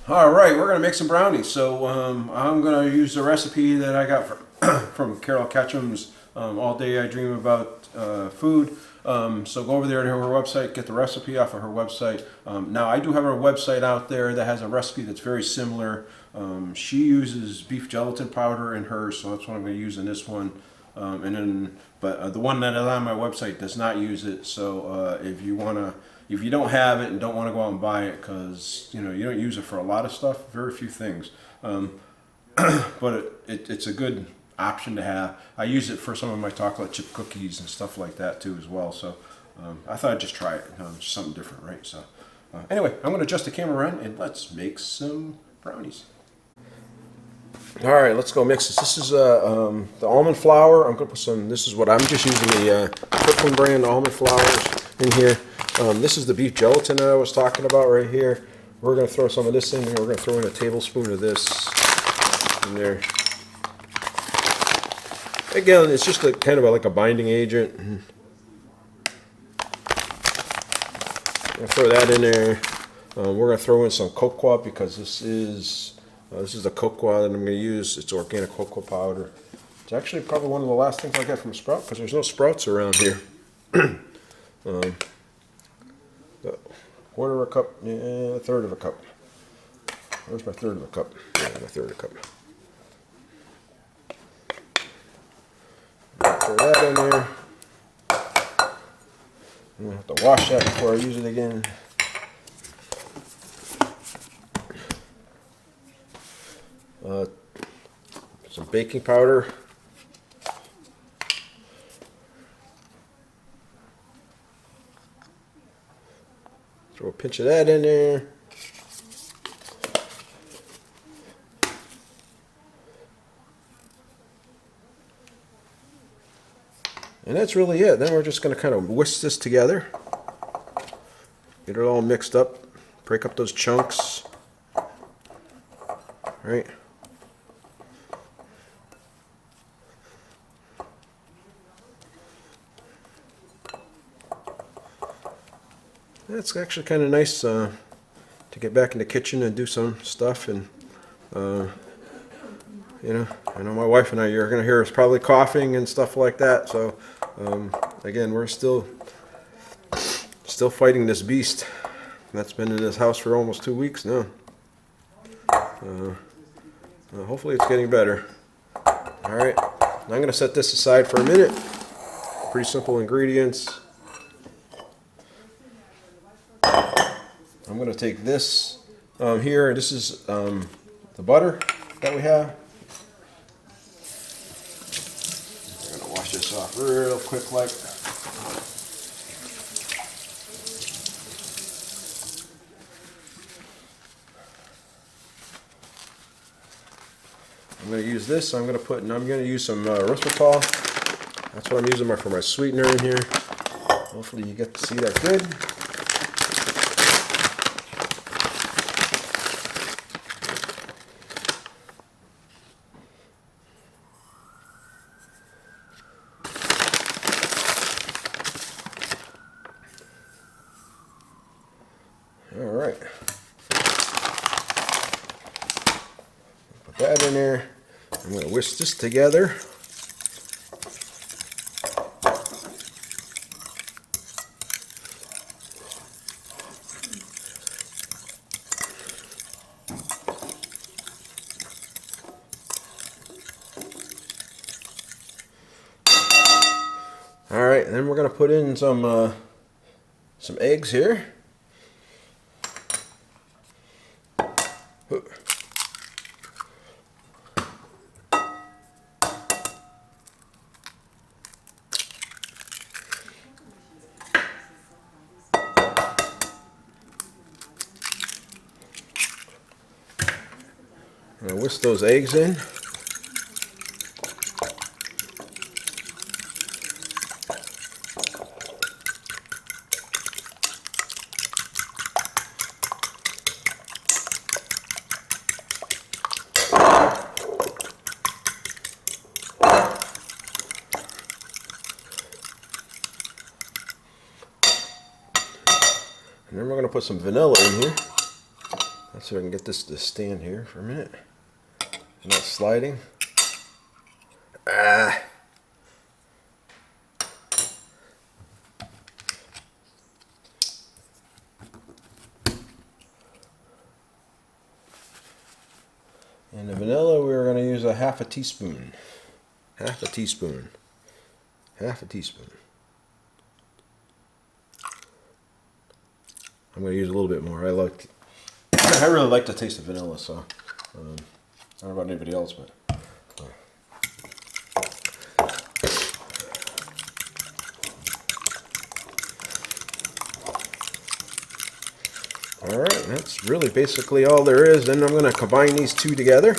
All right, we're gonna make some brownies. So I'm gonna use the recipe that I got from Carol Ketchum's All Day I Dream About Food. So go over there to her website, get the recipe off of her website. Now I do have a website out there that has a recipe that's very similar. She uses beef gelatin powder in hers, so that's what I'm gonna use in this one. But the one that is on my website does not use it. So if you don't have it and don't want to go out and buy it, because you don't use it for a lot of stuff, very few things. But it's a good option to have. I use it for some of my chocolate chip cookies and stuff like that too as well. So I thought I'd just try it. Just something different, right? So anyway, I'm going to adjust the camera around and let's make some brownies. All right, let's go mix this. This is the almond flour. I'm going to put some. This is what I'm just using, the Kirkland brand almond flours in here. This is the beef gelatin that I was talking about right here. We're going to throw some of this in here. We're going to throw in a tablespoon of this in there. Again, it's just kind of like a binding agent. I'm going to throw that in there. We're going to throw in some cocoa because this is the cocoa that I'm going to use. It's organic cocoa powder. It's actually probably one of the last things I got from Sprout because there's no Sprouts around here. Quarter of a cup, yeah, a third of a cup. Where's my third of a cup? Yeah, my third of a cup. Throw that in there. I'm going to have to wash that before I use it again. Some baking powder. Throw a pinch of that in there. And that's really it. Then we're just going to kind of whisk this together. Get it all mixed up. Break up those chunks. All right. It's actually kind of nice to get back in the kitchen and do some stuff. And I know my wife and I, you're going to hear us probably coughing and stuff like that. So again, we're still fighting this beast that's been in this house for almost 2 weeks now. Hopefully it's getting better. All right, I'm going to set this aside for a minute. Pretty simple ingredients. I'm going to take this here. This is the butter that we have. I'm going to wash this off real quick like. I'm going to use this. I'm going to use some erythritol. That's what I'm using for my sweetener in here. Hopefully you get to see that good. All right. Put that in there. I'm going to whisk this together. All right, and then we're going to put in some eggs here. I'm going to whisk those eggs in. And then we're going to put some vanilla in here. Let's see if I can get this to stand here for a minute. Not sliding. Ah. And the vanilla, we're going to use a half a teaspoon. Half a teaspoon. Half a teaspoon. I'm going to use a little bit more. I really like the taste of vanilla, so I don't know about anybody else, but. Alright, that's really basically all there is. Then I'm going to combine these two together.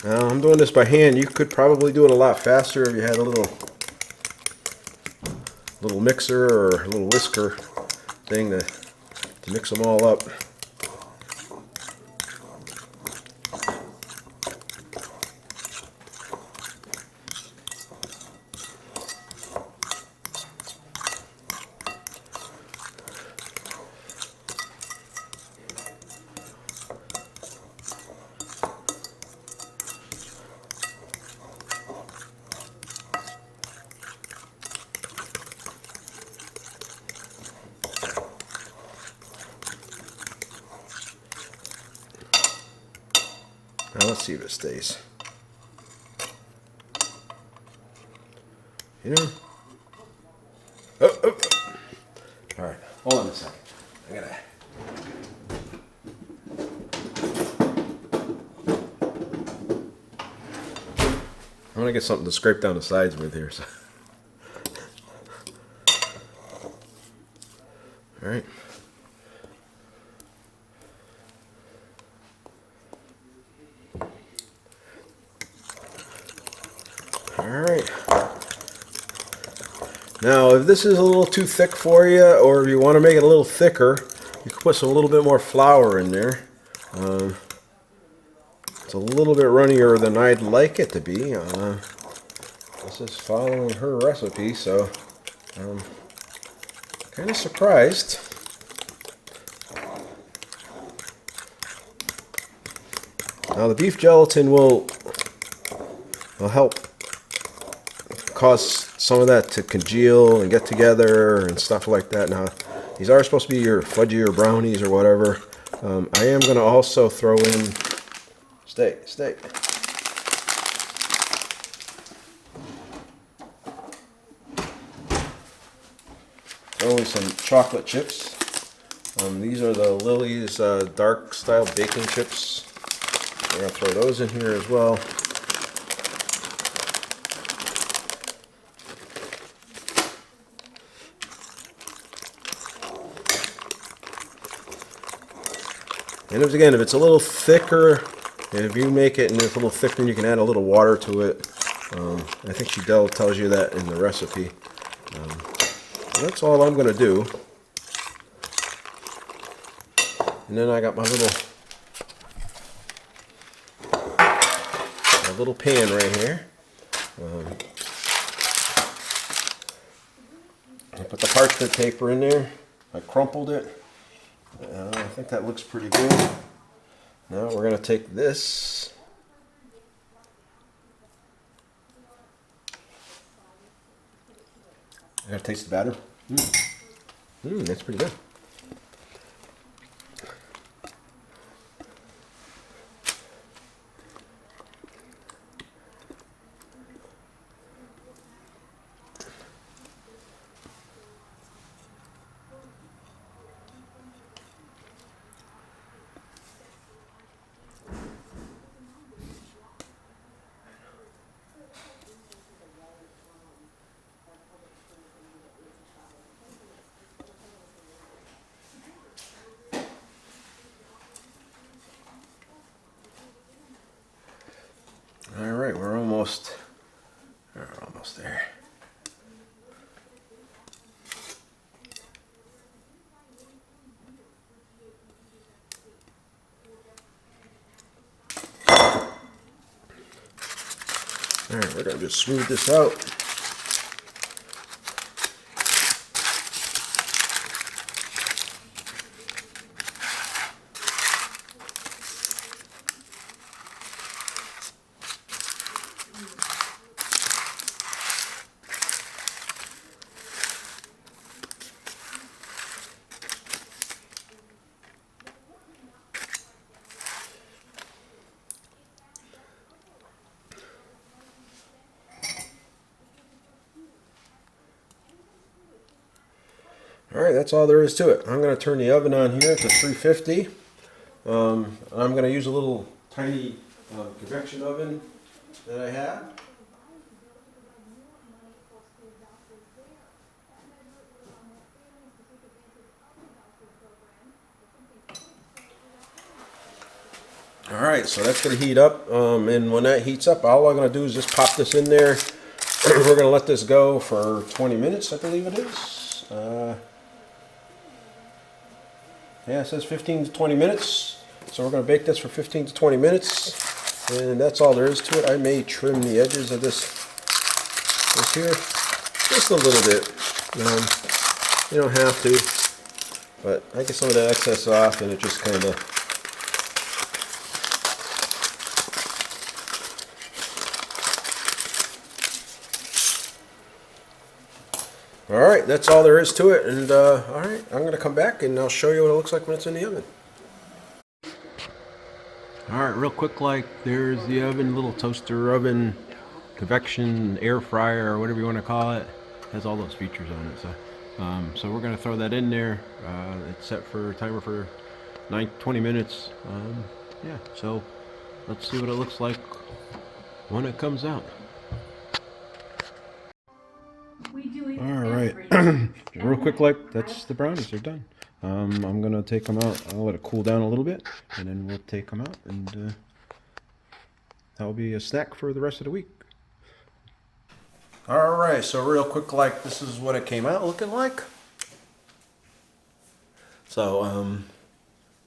Now, I'm doing this by hand. You could probably do it a lot faster if you had a little mixer or a little whisker thing to mix them all up. Now let's see if it stays. You know? Oh. All right, hold on a second. I'm gonna get something to scrape down the sides with here. So. All right. Alright. Now, if this is a little too thick for you, or if you want to make it a little thicker, you can put a little bit more flour in there. It's a little bit runnier than I'd like it to be. This is following her recipe, so I'm kind of surprised. Now, the beef gelatin will help cause some of that to congeal and get together and stuff like that. Now, these are supposed to be your fudgy or brownies or whatever. I am going to also throw in steak. Throw in some chocolate chips. These are the Lily's dark style baking chips. We're going to throw those in here as well. And if it's a little thicker, if you make it and it's a little thicker, you can add a little water to it. I think she tells you that in the recipe. That's all I'm going to do. And then I got my little pan right here. I put the parchment paper in there. I crumpled it. I think that looks pretty good. Now we're going to take this. I got to taste the batter. That's pretty good. almost there. All right, we're gonna just smooth this out. All right, that's all there is to it. I'm going to turn the oven on here to 350. I'm going to use a little tiny convection oven that I have. All right, so that's going to heat up, and when that heats up, all I'm going to do is just pop this in there. We're going to let this go for 20 minutes, I believe it is. Yeah, it says 15 to 20 minutes. So we're going to bake this for 15 to 20 minutes. And that's all there is to it. I may trim the edges of this here just a little bit. You don't have to. But I get some of the excess off and it just kind of... Alright, that's all there is to it, and alright, I'm going to come back and I'll show you what it looks like when it's in the oven. Alright, real quick, like, there's the oven, little toaster oven, convection, air fryer, or whatever you want to call it. Has all those features on it, so we're going to throw that in there. It's set for timer for 20 minutes. Yeah, so let's see what it looks like when it comes out. Alright, real quick, like, that's the brownies, they're done. I'm gonna take them out. I'll let it cool down a little bit and then we'll take them out, and that'll be a snack for the rest of the week. Alright, so real quick, like, this is what it came out looking like. So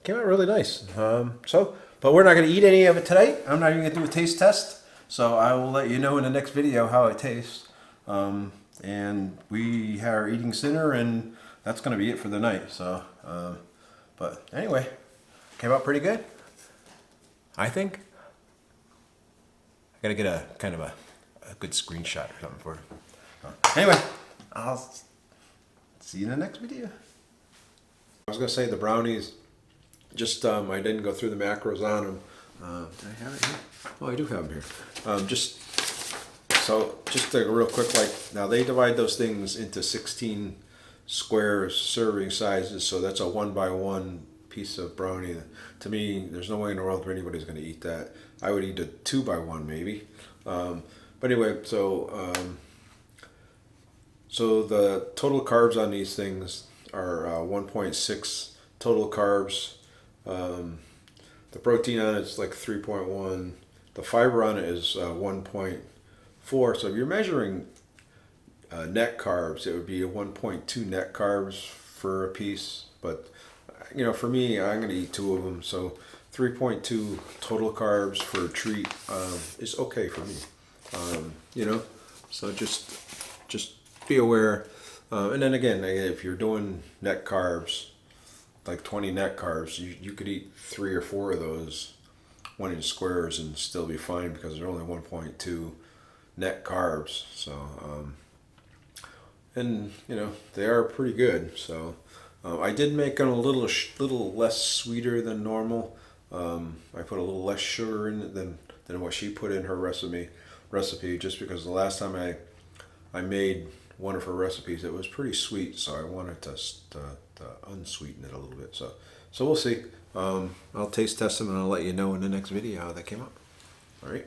came out really nice. But we're not gonna eat any of it today. I'm not even gonna do a taste test, so I will let you know in the next video how it tastes. And we are eating dinner, and that's going to be it for the night. So, but anyway, came out pretty good, I think. I got to get a kind of a good screenshot or something for it. Anyway, I'll see you in the next video. I was going to say the brownies, just I didn't go through the macros on them. Did I have it here? Oh, I do have them here. So just a real quick, like, now they divide those things into 16 square serving sizes, so that's a 1-by-1 piece of brownie. To me, there's no way in the world where anybody's going to eat that. I would eat a 2-by-1 maybe. But anyway, so the total carbs on these things are 1.6 total carbs. The protein on it is like 3.1. The fiber on it is 1.4. So if you're measuring net carbs, it would be a 1.2 net carbs for a piece. But you know, for me, I'm going to eat 2 of them, so 3.2 total carbs for a treat is okay for me. You know, so just be aware. And then again, if you're doing net carbs, like 20 net carbs, you could eat 3 or 4 of those 1-inch squares and still be fine, because they're only 1.2 net carbs. So and you know, they are pretty good. So I did make them a little less sweeter than normal. I put a little less sugar in it than what she put in her recipe, just because the last time I made one of her recipes, it was pretty sweet, so I wanted to unsweeten it a little bit. So we'll see. I'll taste test them and I'll let you know in the next video how they came out. All right.